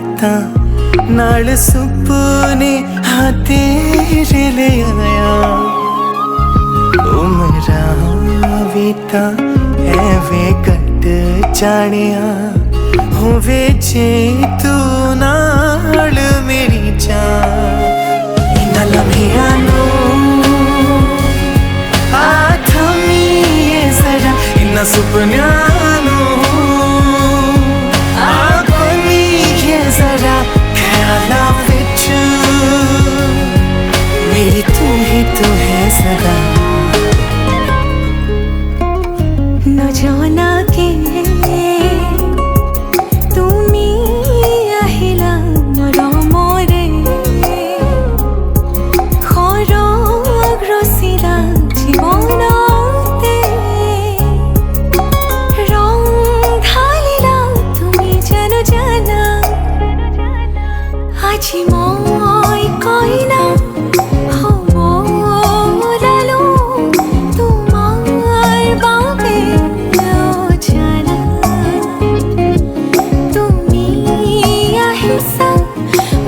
रातां नाल सुपने हाँ तेरे ले आया उमरां भी तां ऐवें कट जानिया होवे जे तू नाल मेरी जान इन्हां लम्हियां नूं आ थमीए जरा इन्हां सुपनियां जरा ख्याला विच मेरी तू ही तो है सदा न जाना के तुमी আহিলা মরমরে খরগ রসিলা জীবনতে রং ঢালিলা তুমি যেন জানা আজি মই কইনা হব লালো তোমার বাবে জানা তুমি আহিছা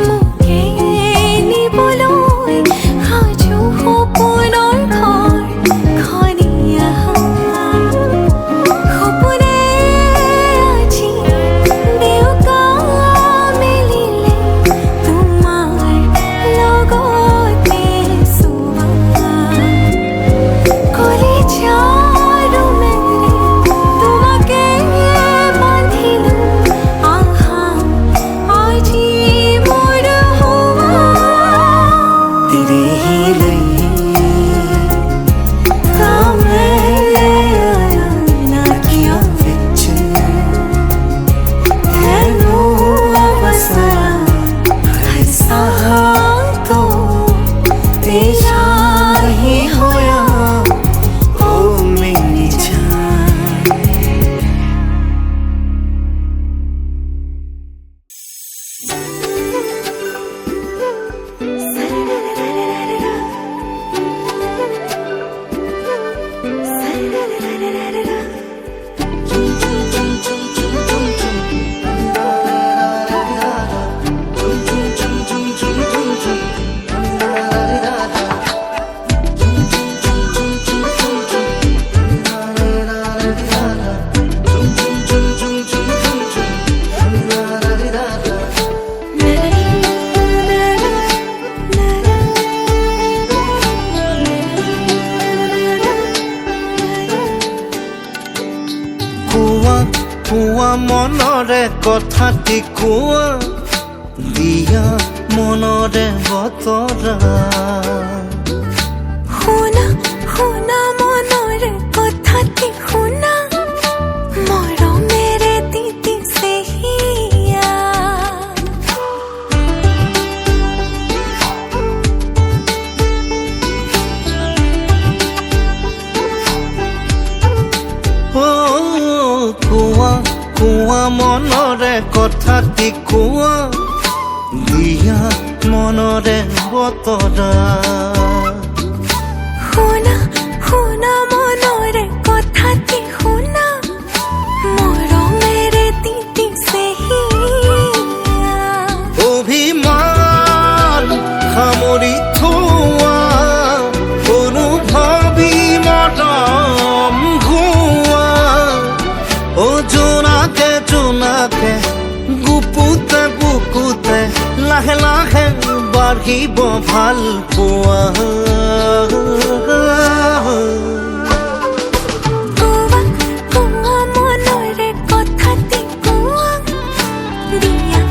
মোকে নিবলৈ সাজু সপোনৰ ঘৰখনীয়া সপোনে আজি দেউকা মেলিলে তোমাৰ লগতে চোৱা কলিজাৰ মেলি তোমাকে বান্ধিলো আহা আজি মোৰ হোৱা तेरे ही लिए आया ना किया विच तेनू बसया ऐसा तो तेरा ही होया ओ मेरी जान কুয়া মনরে কথাটি কুয়া দিয়া মনরে বতরা শুনা শুনা মনরে কথাটি শুনা মৰমেৰে তিতিছে হিয়া কুয়া মনৰে কথাটি কুয়া দিয়া মনৰে বতৰা শুনা শুনা মনৰে কথাটি শুনা মৰমেৰে তিতিছে হিয়া অভিমান সামৰি থোৱা অনুভৱী মৰম ঘোৱা ও জোনাকে জোনাকে গুপুতে বুকুতে লাহে লাহে বাঢ়িব ভাল পোৱা মনৰে কথাটি কোৱা দিয়া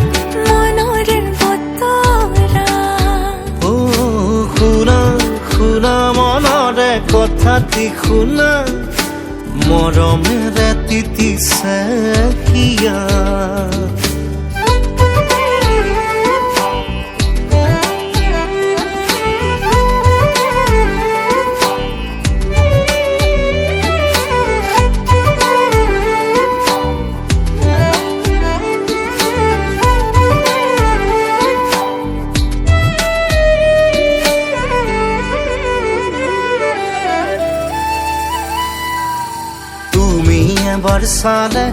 মনৰে বতৰা ও শুনা শুনা মনৰে কথাটি শুনা মৰমেৰে তিতিছে হিয়া বৰ্ষালে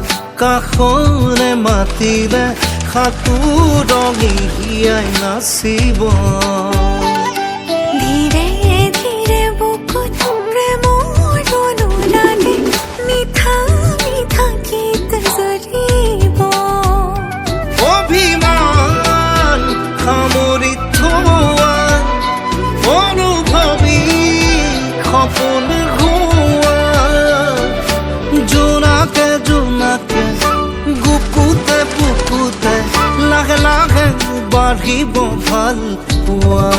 কাখৰে মাতিলে সাঁতোৰঙি হিয়াই নাচিব ধীৰে ধীৰে বুকুত প্ৰেমৰ অনুৰাগে মিঠা মিঠা গীত জুৰিব অভিমান সামৰি থোৱা অনুভৱী সপোন হোৱা জোনাকে জোনাকে বুকুতে বুকুতে লাহে লাহে বাঢ়িব ভাল পোৱা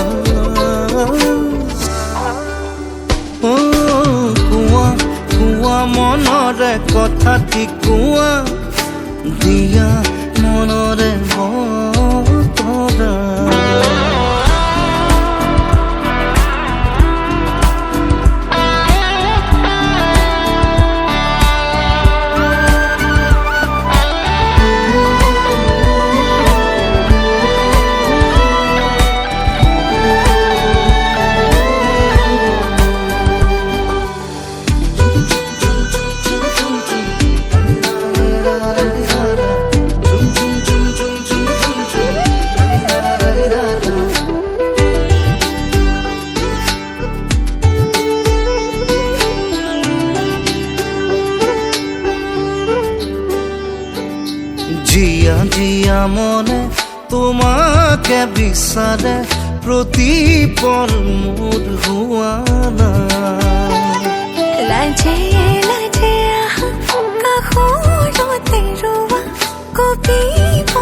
কোৱা কোৱা মনৰে কথাটি কোৱা দিয়া মনৰে বতৰা জিয়া জিয়া মনে তোমাকে বিচাৰে প্ৰতিপল মোৰ হোৱা লাজে লাজে আহা কাষৰতে ৰোৱা কপিব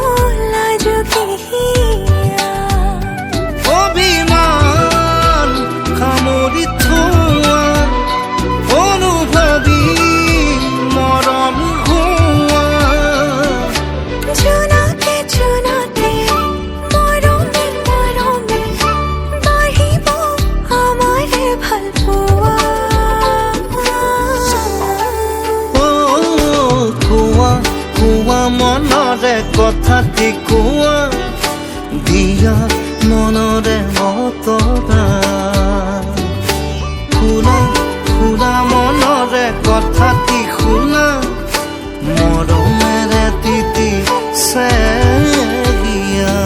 লাজুকে হিয়া অভিমান সামৰি থোৱা অনুভৱী মৰম হোৱা জোনাকে জোনাকে মৰমে মৰমে বাঢ়িব আমাৰ ভাল পোৱা কোৱা কোৱা মনৰে কথাটি কোৱা দিয়া মনৰে বতৰা শুনা শুনা মনৰে কথাটি শুনা মৰমেৰে তিতি চেগিয়া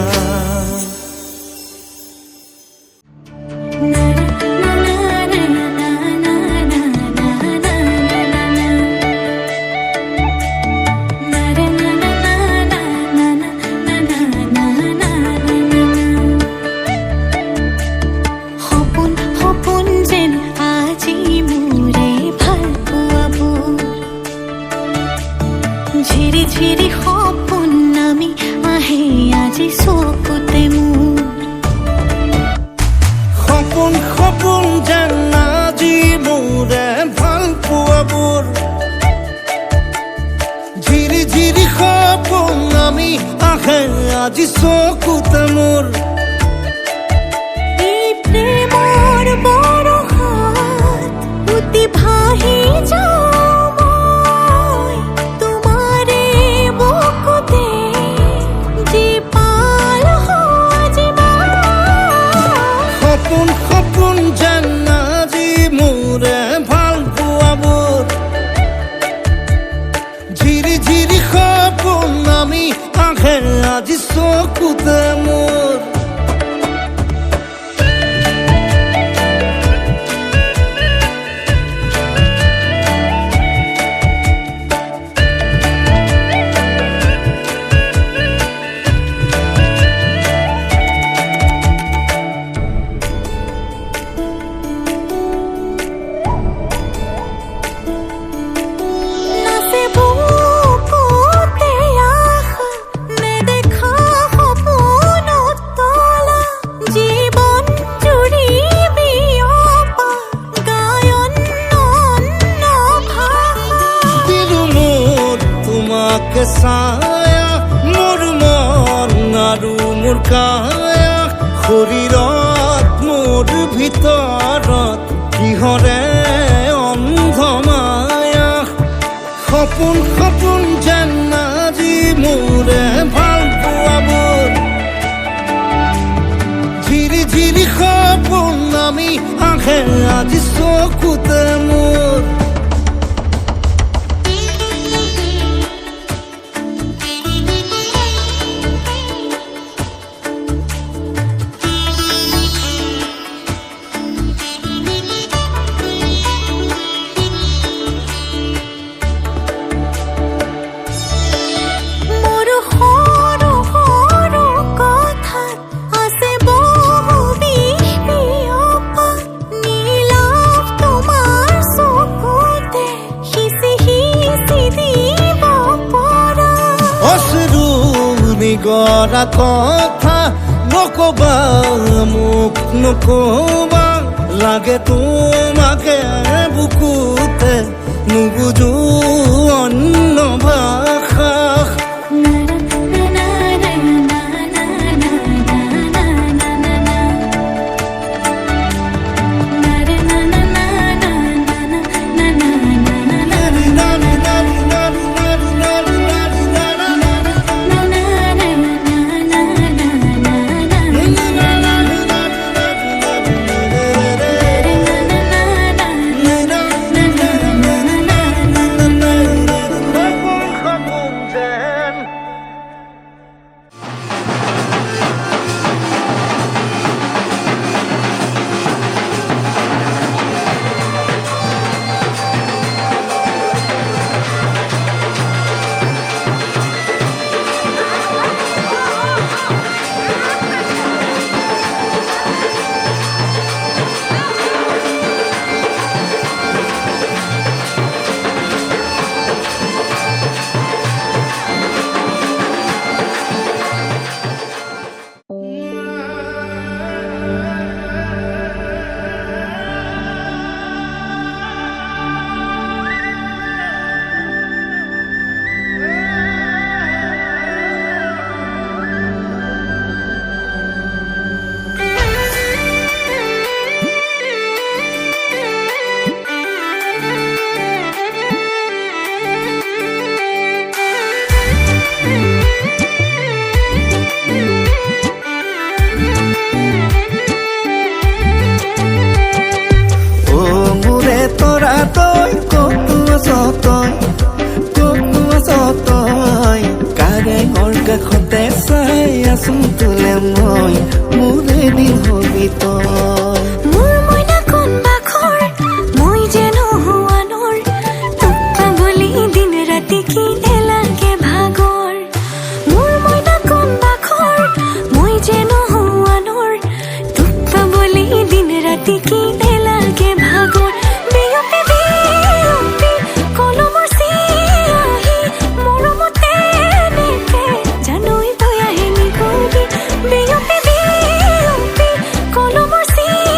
সপোন সপোন যেন আজি মোৰে ভাল পোৱাবোৰ ঝিৰি ঝিৰি সপোন নামি আহে আজি চকুতে মোৰ সপোন সপোন যেন আজি মোৰে ভাল পোৱাবোৰ ঝিৰি ঝিৰি সপোন নামি আহে আজি চকুতে মোৰ এই প্ৰেমৰ বৰষাত উটি ভাহি যাওঁ মই তোমাৰে বুকুতে জীপাল সজিবা সপোন সপোন যেন আজি মোৰে ভাল পোৱাবোৰ ঝিৰি ঝিৰি সপোন নামি আহে আজি চকুতে মোৰ নাচে বুকুতে আশা নেদেখা সপোনত তলা জীৱন জুৰি বিয়পা গায়ন অন্য ভাষা দিলো মোৰ তোমাকে ছায়া মোৰ মন আৰু মোৰ কায়া শৰীৰত মোৰ ভিতৰত কিহৰে অন্ধ মায়া সপোন সপোন যেন আজি মোৰে ভাল পোৱাবোৰ ঝিৰি ঝিৰি সপোন নামি আহে আজি চকুতে মোৰ ভরা কথা নকবা মোক নকবা লাগে তোমাকে বুকুতে নুবুজো অন্য ভাষা কাষতে চাই আছো তোলে মই মোৰে দিন হবি তই মোৰ মইনা কোন বাখৰ মই যেন হুৱানৰ তোক পাগলি দিন ৰাতি কি নেলাগে ভাগৰ মোৰ মইনা কোন বাখৰ মই যেন হুৱানৰ তোক পাগলি দিন ৰাতি কি নেলাগে ভাগৰ বিয়পি বিয়পি কলমৰ চিয়াহি মৰমতে নেকে জানৈ তই আহে নিগৰি বিয়পি বিয়পি কলমৰ চিয়াহি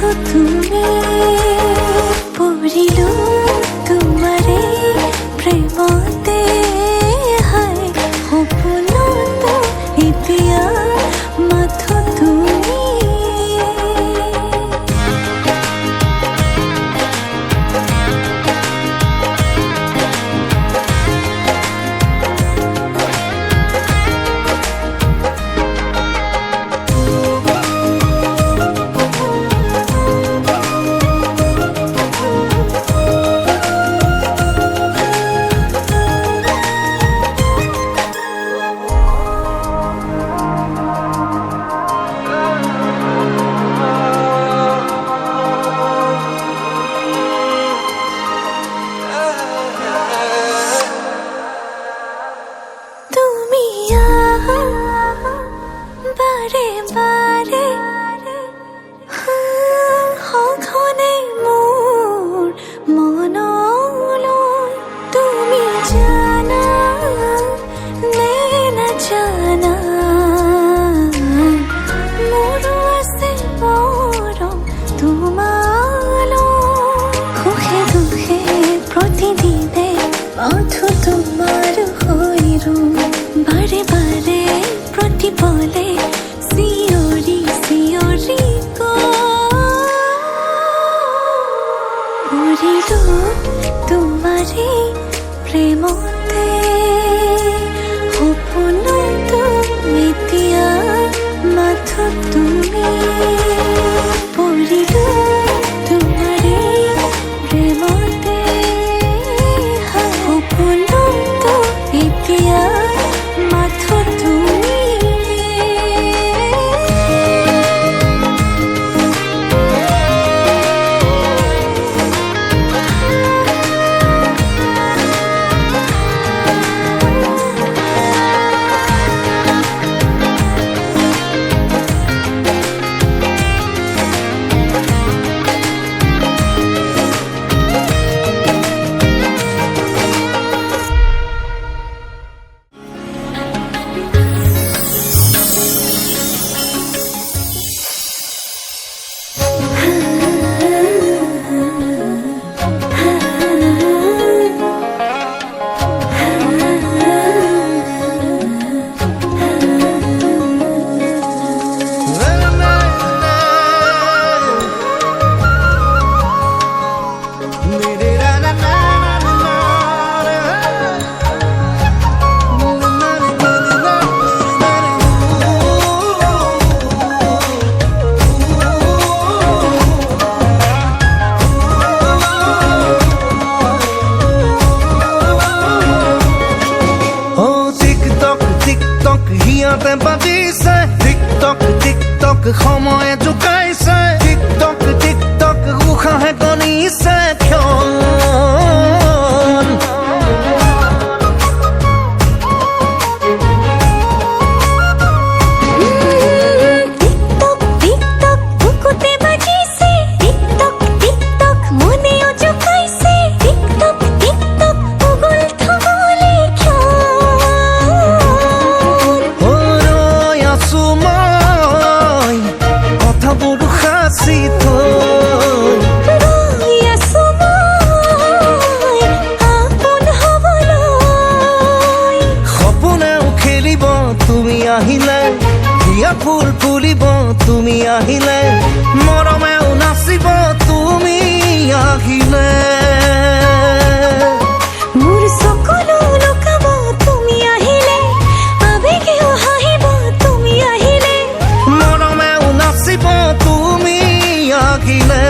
মাথো তুমি পৰিলো তোমাৰে প্ৰেমতে হায় সপোনতো এতিয়া মাথো তুমি বাৰে বাৰে সঘনে মোৰ মনলৈ তুমি জানা নে নাজানা মোৰো আছে মৰম তোমালৈ সুখে দুখে প্ৰতিদিনে মাথো তোমাৰ হৈ ৰুম বাৰে বাৰে প্ৰতিপলে চিঞৰি চিঞৰি কৰিলো তোমাৰে প্ৰেমতে সপোনতো এতিয়া মাথো তুমি পৰিলো তোমাৰে প্ৰেমতে সপোনতো এতিয়া মাথো তুমি হিয়াতে বাজিছে টিকটক টিকটক সময়ে জোকাইছে টিকটক টিকটক উশাহে গণিছে ক্ষণ আহিলে হিয়া ফুল ফুলিব তুমি আহিলে মৰমেও নাচিব তুমি আহিলে মোৰ সকলো লুকাব তুমি আহিলে আবেগেও হাঁহিব তুমি আহিলে মৰমেও নাচিব তুমি আহিলে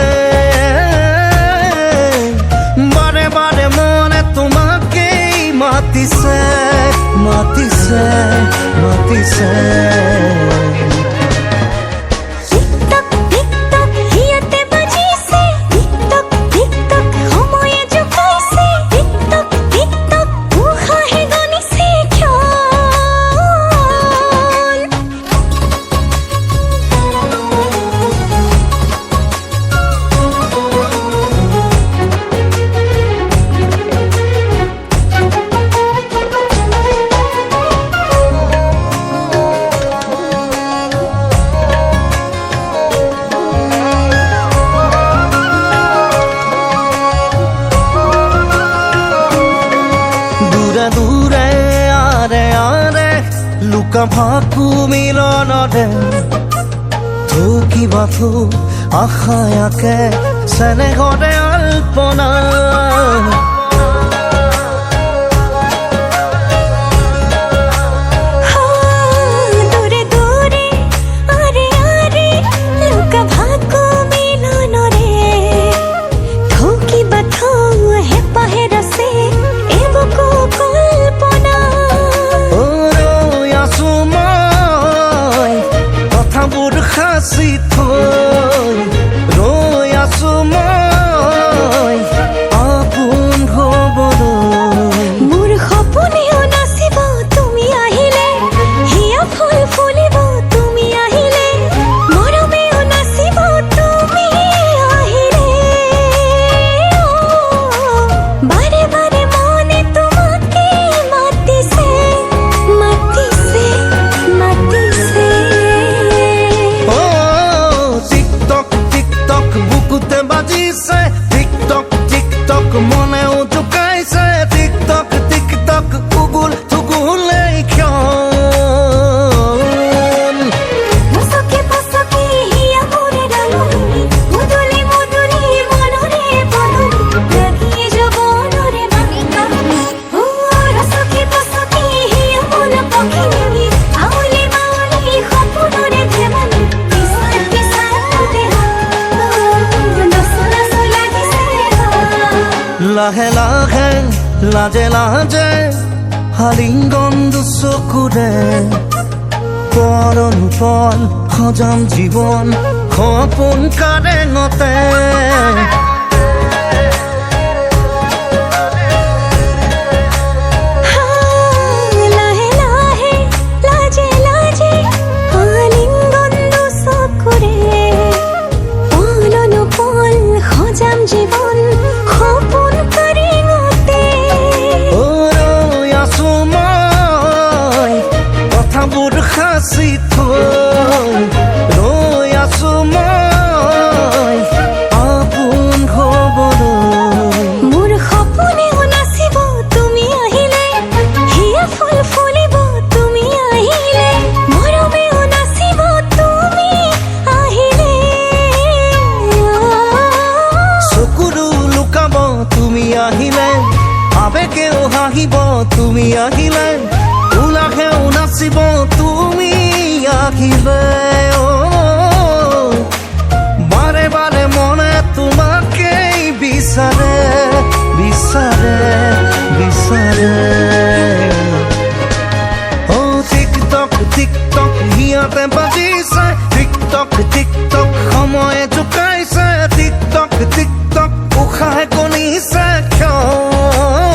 বাৰে বাৰে মনে তোমাকেই মাতিছে মাতিছে মাতিছে লুকা ভাকু মিলনতে থুকিবা থু আশায়াকে চেনেহতে আল্পনা দূরে দূরে আরে আরে লুকা ভাকু মিলনরে ঠকিবা থৌ হেঁপাহেৰ আছে এবুকু কল্পনা ৰৈ আছো মই কথাবোৰ সাঁচি থৈ ৰৈ আছো মই আপোন হ'বলৈ মোৰ সপোনেও নাচিব তুমি আহিলে হিয়া ফুল ফুলিব তুমি আহিলে মৰমেও নাচিব তুমি আহিলে বাৰে বাৰে মনে তোমাকে মাতিছে মাতিছে মাতিছে টিকটক টিকটক বুকুতে বাজিছে টিকটক টিকটক মনেও জোকাইছে টিকটক টিকটক উগুল থুগুলে ক্ষণ পছকে পছকে হিয়া মোৰে ৰাঙনি মুদুলি মুদুলি মনৰে বননি লাগিয়ে যবনৰে বামিকা ৰছকে পছকে হিয়া মন পখিনী আউলি মাউলি সপোনৰে ধেমালি পিছাৰ পিছাৰ দেহা নচলা চলা দিছে লাহে লাহে লাজে লাজে হালিংগন দুচকুৰে পৰনো পল সজাম জীৱন সপোন কাৰেঙতে লাহে লাহে লাজে লাজে আলিঙ্গন দুচকুৰে পলনো পল সজাম জীৱন সপোন কাৰেঙতে ৰৈ আছো মই কথাবোৰ সাঁচি থৈ ৰৈ আছো মই আপোন হ'বলৈ মোৰ সপোনেও নাচিব তুমি আহিলে হিয়া ফুল ফুলিব তুমি আহিলে মৰমেও নাচিব তুমি আহিলে চকুৰো লুকাব তুমি আহিলে আবেগেও হাঁহিব তুমি আহিলে উলাহেও নাচিব তুমি আহিলে বাৰে বাৰে মনে তোমাকেই বিচাৰে বিচাৰে বিচাৰে টিকটক টিকটক হিয়াতে বাজিছে টিকটক টিকটক সময়ে জোকাইছে টিকটক টিকটক উশাহে কণিছে ক্ষণ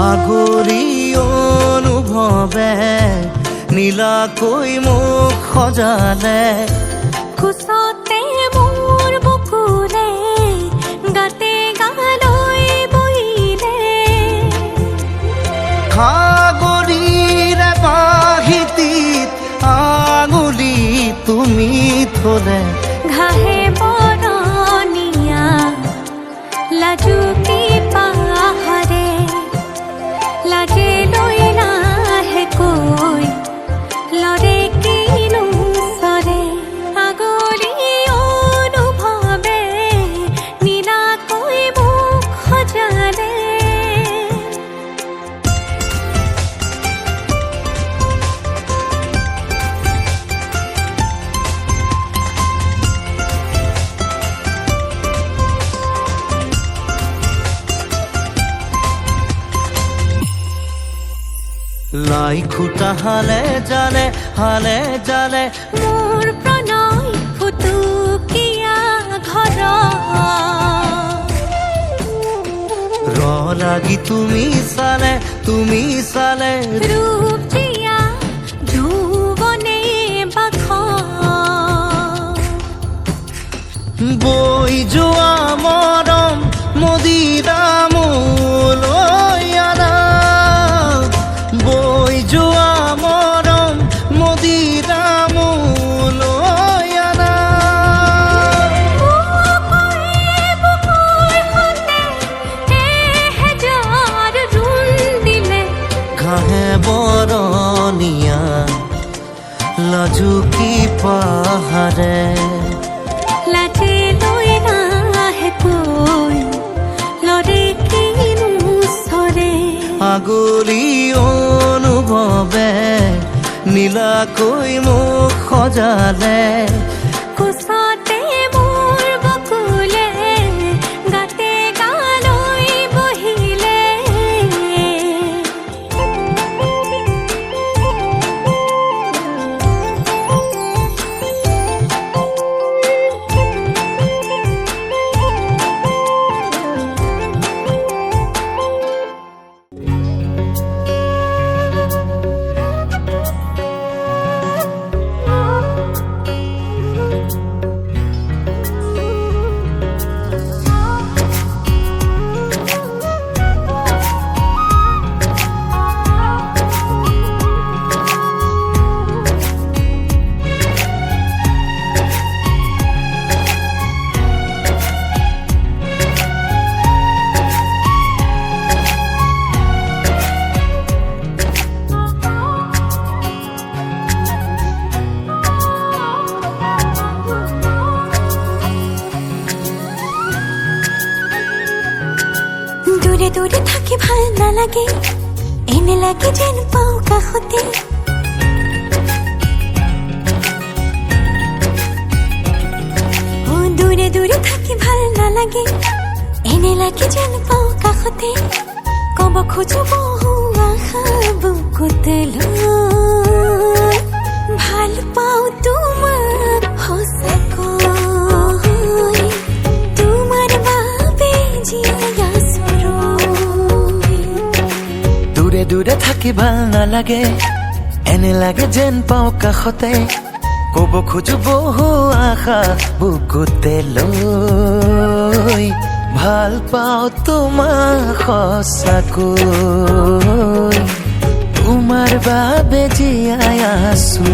আগৰি অনুভৱে নীলাকৈ মোক সজালে কোচতে মোৰ বুকুলে গাতে গালৈ বহিলে সাগৰীৰে বাহিতিত আঙুলি তুমি থলে ঘাহে বৰণীয়া লাজুকী পাহাৰে লাজে লৈ নাহে কৈ লৰে কিনো চৰে আগলি অনুভৱে নীলাকৈ মোক সজালে লাই খুটা হালে জালে মোৰ প্ৰণয় ফুটুকীয়া ঘৰ ৰ লাগি তুমি চালে ৰূপ দিয়া যৌৱনে বাখ বৈ যোৱা মৰম মদিৰামলৈ আনা বৈ যোৱা মৰম মদিৰামলৈ আনা ঘাহে বৰণীয়া লাজুকী পাহাৰে লাজে লৈ নাহে কৈ লৰে কিনো চৰে আগলি অনুভৱে নীলাকৈ মোক সজালে কোচতে মোৰ বকুলে গাতে গালৈ বহিলে দূৰে দূৰে থাকি ভাল নালাগে এনে লাগে যেন পাওঁ কাষতে দূৰে দূৰে থাকি ভাল নালাগে এনে লাগে যেন পাওঁ কাষতে কব খোজো বহু আশা বুকুতে লৈ ভাল পাওঁ তোমাক সঁচাকৈ তোমাৰ বাবে জীয়াই আছো দূৰে দূৰে থাকি ভাল নালাগে এনে লাগে যেন পাওঁ কাষতে কব খোজো বহু আশা বুকুতে লৈ ভাল পাওঁ তোমাক সঁচাকৈ তোমাৰ বাবে জীয়াই আছো